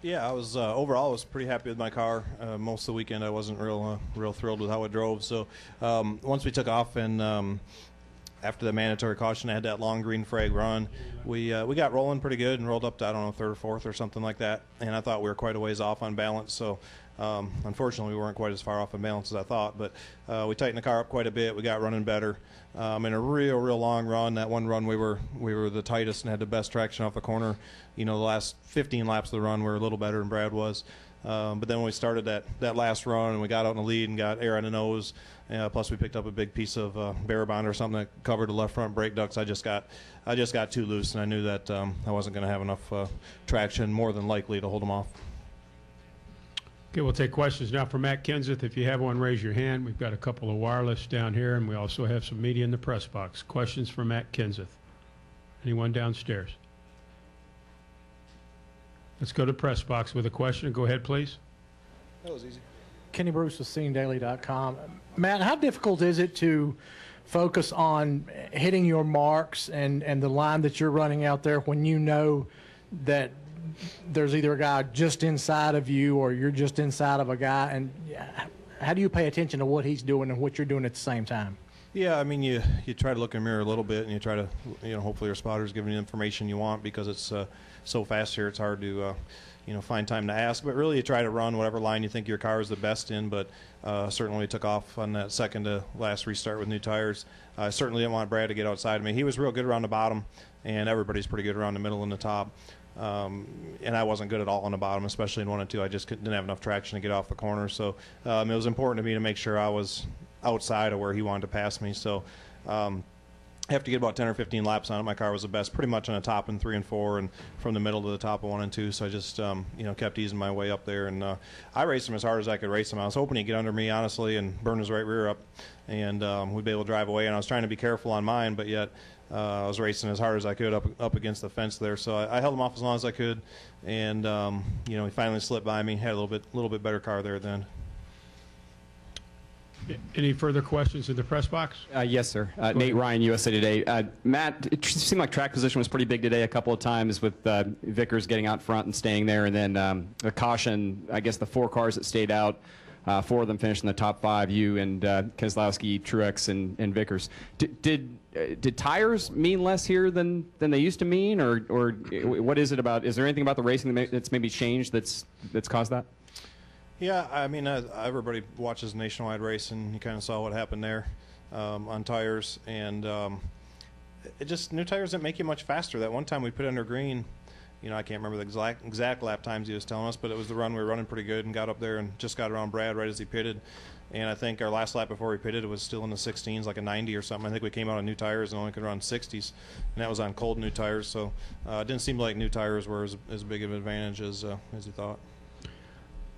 Yeah, I was overall I was pretty happy with my car. Most of the weekend I wasn't real thrilled with how it drove. So once we took off and after the mandatory caution, I had that long green flag run. We got rolling pretty good and rolled up to, I don't know, third or fourth or something like that. And I thought we were quite a ways off on balance. So unfortunately, we weren't quite as far off on balance as I thought. But we tightened the car up quite a bit. We got running better. In a real long run, that one run we were the tightest and had the best traction off the corner. You know, the last 15 laps of the run were a little better than Brad was. But then when we started that last run and we got out in the lead and got air on the nose, plus we picked up a big piece of bear bond or something that covered the left front brake ducts. I just got too loose, and I knew that I wasn't going to have enough traction, more than likely, to hold them off. Okay, we'll take questions now from Matt Kenseth. If you have one, raise your hand. We've got a couple of wireless down here, and we also have some media in the press box. Questions for Matt Kenseth. Anyone downstairs? Let's go to press box with a question. Go ahead, please. That was easy. Kenny Bruce with SceneDaily.com. Matt, how difficult is it to focus on hitting your marks and the line that you're running out there when you know that there's either a guy just inside of you or you're just inside of a guy? And how do you pay attention to what he's doing and what you're doing at the same time? Yeah, I mean, you try to look in the mirror a little bit, and you try to, hopefully your spotter's giving you the information you want, because it's so fast here, it's hard to, find time to ask. But really, you try to run whatever line you think your car is the best in. But certainly we took off on that second to last restart with new tires. I certainly didn't want Brad to get outside of me. He was real good around the bottom, and everybody's pretty good around the middle and the top. And I wasn't good at all on the bottom, especially in 1 and 2. I just didn't have enough traction to get off the corner. So it was important to me to make sure I was outside of where he wanted to pass me. So after you get about 10 or 15 laps on it, my car was the best pretty much on the top in 3 and 4 and from the middle to the top of 1 and 2. So I just kept easing my way up there, and I raced him as hard as I could race him. I was hoping he'd get under me, honestly, and burn his right rear up, and we'd be able to drive away. And I was trying to be careful on mine, but yet I was racing as hard as I could up against the fence there. So I held him off as long as I could, and he finally slipped by me. Had a little bit better car there then. Any further questions in the press box? Yes, sir. Nate Ryan, USA Today. Matt, it seemed like track position was pretty big today a couple of times, with Vickers getting out front and staying there, and then the caution, I guess the 4 cars that stayed out, 4 of them finished in the top 5, you and Keselowski, Truex, and Vickers. Did tires mean less here than they used to mean, or what is it about? Is there anything about the racing that's maybe changed that's caused that? Yeah, I mean, everybody watches Nationwide race, and you kind of saw what happened there on tires. And new tires didn't make you much faster. That one time we put under green, I can't remember the exact lap times he was telling us, but it was the run we were running pretty good and got up there and just got around Brad right as he pitted. And I think our last lap before we pitted, it was still in the 16s, like a 90 or something. I think we came out on new tires and only could run 60s, and that was on cold new tires. So it didn't seem like new tires were as big of an advantage as he thought.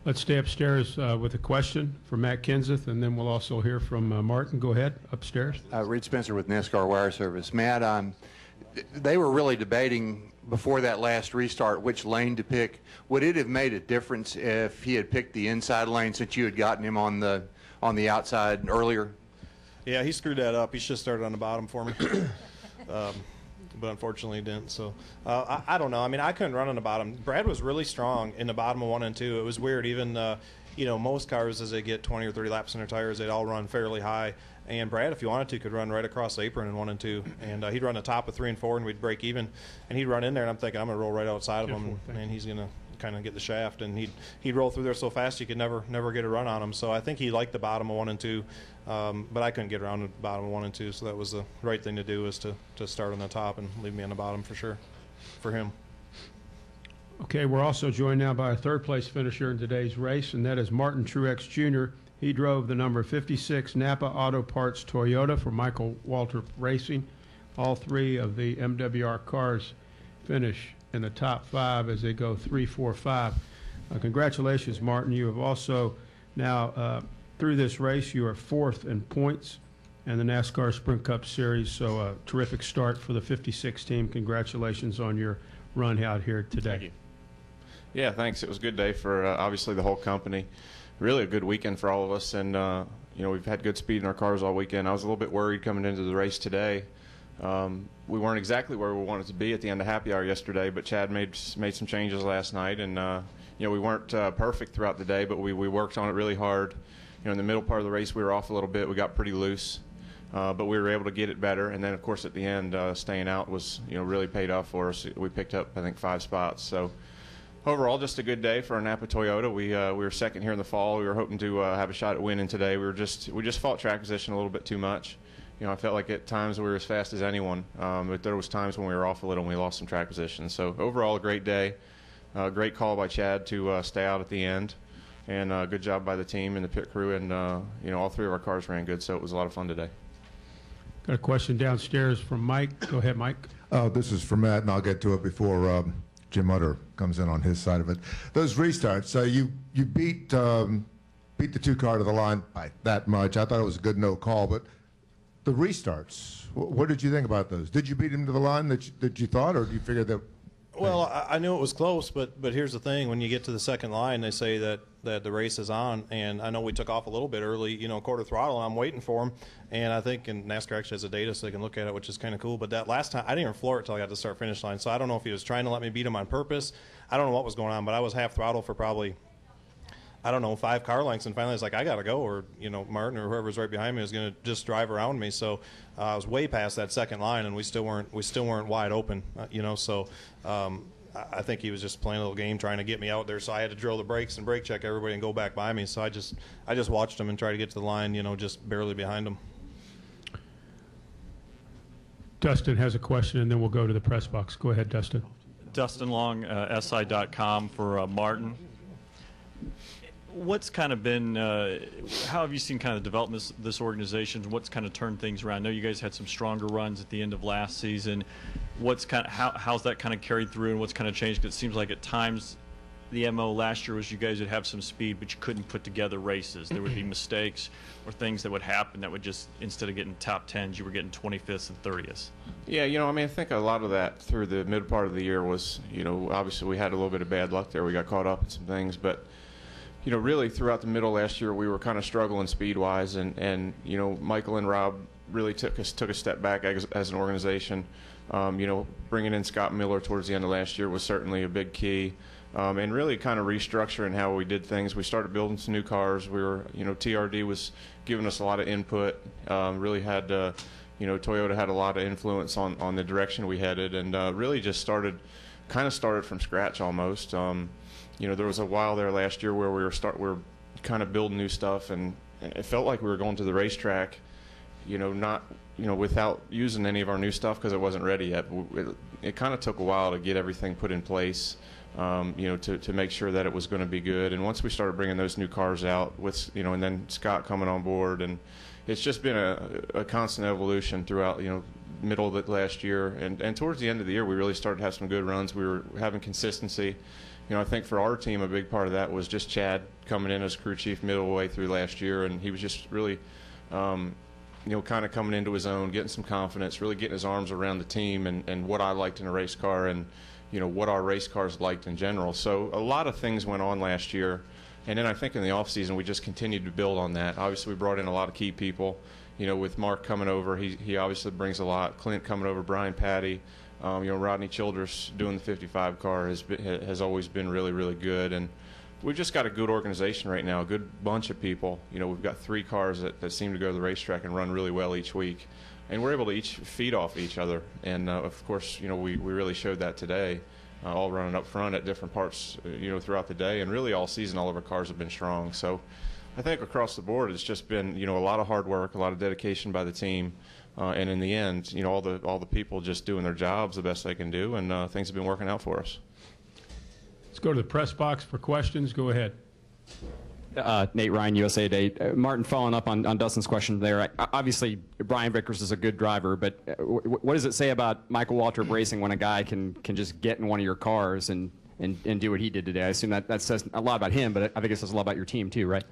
Let's stay upstairs with a question for Matt Kenseth, and then we'll also hear from Martin. Go ahead, upstairs. Reed Spencer with NASCAR Wire Service. Matt, they were really debating before that last restart which lane to pick. Would it have made a difference if he had picked the inside lane, since you had gotten him on the outside earlier? Yeah, he screwed that up. He should have started on the bottom for me. But unfortunately he didn't. So I don't know. I mean, I couldn't run on the bottom. Brad was really strong in the bottom of 1 and 2. It was weird. Even most cars, as they get 20 or 30 laps in their tires, they'd all run fairly high. And Brad, if you wanted to, could run right across the apron in 1 and 2. And he'd run the top of 3 and 4, and we'd break even. And he'd run in there, and I'm thinking, I'm going to roll right outside of him, and he's going to kind of get the shaft. And he'd roll through there so fast you could never get a run on him. So I think he liked the bottom of 1 and 2. But I couldn't get around the bottom of 1 and 2, so that was the right thing to do, was to start on the top and leave me on the bottom for sure, for him. Okay, we're also joined now by a third-place finisher in today's race, and that is Martin Truex Jr. He drove the number 56 Napa Auto Parts Toyota for Michael Waltrip Racing. All 3 of the MWR cars finish in the top 5 as they go 3, 4, 5. Congratulations, Martin. You have also now through this race, you are 4th in points in the NASCAR Sprint Cup Series, so a terrific start for the 56 team. Congratulations on your run out here today. Thank you. Yeah, thanks. It was a good day for obviously the whole company. Really a good weekend for all of us, and we've had good speed in our cars all weekend. I was a little bit worried coming into the race today. We weren't exactly where we wanted to be at the end of happy hour yesterday, but Chad made some changes last night, and we weren't perfect throughout the day, but we worked on it really hard. In the middle part of the race, we were off a little bit. We got pretty loose, but we were able to get it better. And then, of course, at the end, staying out was, really paid off for us. We picked up, I think, 5 spots. So overall, just a good day for our Napa Toyota. We were second here in the fall. We were hoping to have a shot at winning today. We just fought track position a little bit too much. I felt like at times we were as fast as anyone, but there was times when we were off a little and we lost some track position. So overall, a great day. Great call by Chad to stay out at the end, and good job by the team and the pit crew. And all 3 of our cars ran good, so it was a lot of fun today. Got a question downstairs from Mike. Go ahead, Mike. This is for Matt, and I'll get to it before Jim Utter comes in on his side of it. Those restarts, you beat the 2 car to the line by that much. I thought it was a good no call, but the restarts, what did you think about those? Did you beat him to the line that you thought, or do you figure that? Well, I knew it was close, but here's the thing: when you get to the second line, they say that the race is on, and I know we took off a little bit early, quarter throttle, and I'm waiting for him. And I think, and NASCAR actually has the data so they can look at it, which is kind of cool. But that last time, I didn't even floor it until I got to the start-finish line, so I don't know if he was trying to let me beat him on purpose. I don't know what was going on, but I was half throttle for probably, 5 car lengths, and finally I was like, I got to go, or, Martin or whoever was right behind me was going to just drive around me. So I was way past that second line, and we still weren't wide open, so I think he was just playing a little game trying to get me out there. So I had to drill the brakes and brake check everybody and go back by me. So I just watched him and tried to get to the line, just barely behind him. Dustin has a question, and then we'll go to the press box. Go ahead, Dustin. Dustin Long, SI.com for Martin. What's kind of been, how have you seen kind of the development of this organization? What's kind of turned things around? I know you guys had some stronger runs at the end of last season. What's kind of, how's that kind of carried through, and what's kind of changed? Because it seems like at times the MO last year was you guys would have some speed, but you couldn't put together races. There would be mistakes or things that would happen that would just, instead of getting top 10s, you were getting 25th and 30th. Yeah, I think a lot of that through the mid part of the year was, obviously we had a little bit of bad luck there. We got caught up in some things, but really throughout the middle last year, we were kind of struggling speed-wise, and Michael and Rob really took a step back as an organization. Bringing in Scott Miller towards the end of last year was certainly a big key, and really kind of restructuring how we did things. We started building some new cars. We were, TRD was giving us a lot of input. Really had, Toyota had a lot of influence on the direction we headed, and really just started from scratch almost. There was a while there last year where we were kind of building new stuff, and it felt like we were going to the racetrack, not, without using any of our new stuff because it wasn't ready yet. It kind of took a while to get everything put in place, to make sure that it was going to be good. And once we started bringing those new cars out with, and then Scott coming on board, and it's just been a constant evolution throughout, middle of the last year. And towards the end of the year, we really started to have some good runs. We were having consistency. I think for our team, a big part of that was just Chad coming in as crew chief middle way through last year, and he was just really, kind of coming into his own, getting some confidence, really getting his arms around the team and what I liked in a race car and, what our race cars liked in general. So a lot of things went on last year, and then I think in the off season we just continued to build on that. Obviously, we brought in a lot of key people. With Mark coming over, he obviously brings a lot. Clint coming over, Brian Patty. Rodney Childress doing the 55 car has always been really, really good. And we've just got a good organization right now, a good bunch of people. We've got 3 cars that seem to go to the racetrack and run really well each week. And we're able to each feed off each other. And, of course, we really showed that today, all running up front at different parts, throughout the day. And really all season, all of our cars have been strong. So I think across the board, it's just been, a lot of hard work, a lot of dedication by the team. And in the end, all the people just doing their jobs the best they can do, and things have been working out for us. Let's go to the press box for questions. Go ahead. Nate Ryan, USA Today. Martin, following up on Dustin's question there, obviously Brian Vickers is a good driver, but what does it say about Michael Waltrip Racing when a guy can just get in one of your cars and do what he did today? I assume that says a lot about him, but I think it says a lot about your team too, right?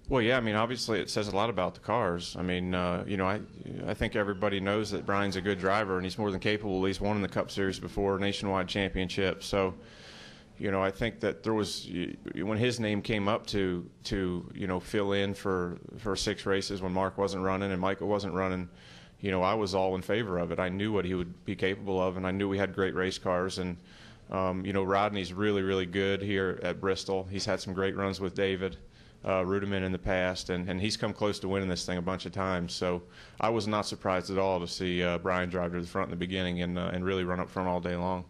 Well, yeah, obviously it says a lot about the cars. I think everybody knows that Brian's a good driver, and he's more than capable. He's won in the Cup Series before, nationwide championship. So, I think that there was, when his name came up to fill in for 6 races when Mark wasn't running and Michael wasn't running, I was all in favor of it. I knew what he would be capable of, and I knew we had great race cars. And You know, Rodney's really, really good here at Bristol. He's had some great runs with David Rudiman in the past, and he's come close to winning this thing a bunch of times. So I was not surprised at all to see Brian drive to the front in the beginning and really run up front all day long.